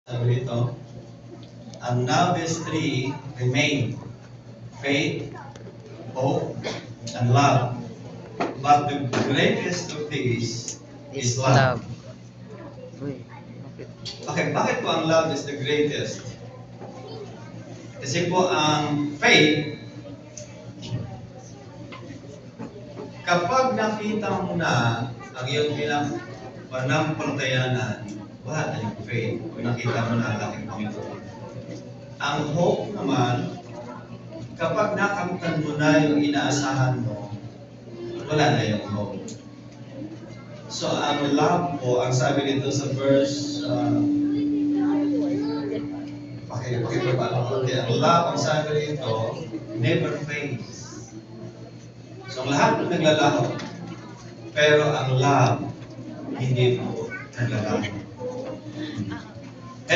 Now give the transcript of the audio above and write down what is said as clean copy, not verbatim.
Sabi dito, and now these three remain: faith, hope, and love. But the greatest of these is love. Uy, bakit? Okay, bakit po ang love is the greatest? Kasi po ang faith, kapag nakita mo na ang iyong panampalatayaanan, wala na yung faith. Kung nakita mo na ang laking Panginoon. Ang hope naman, kapag nakamtan mo na yung inaasahan mo, wala na yung hope. So, ang love po, ang sabi dito sa verse, pakibaba lang konti. Ang love, ang sabi dito, never fades. So, ang lahat po naglalaho. Pero ang love, hindi po naglalaho.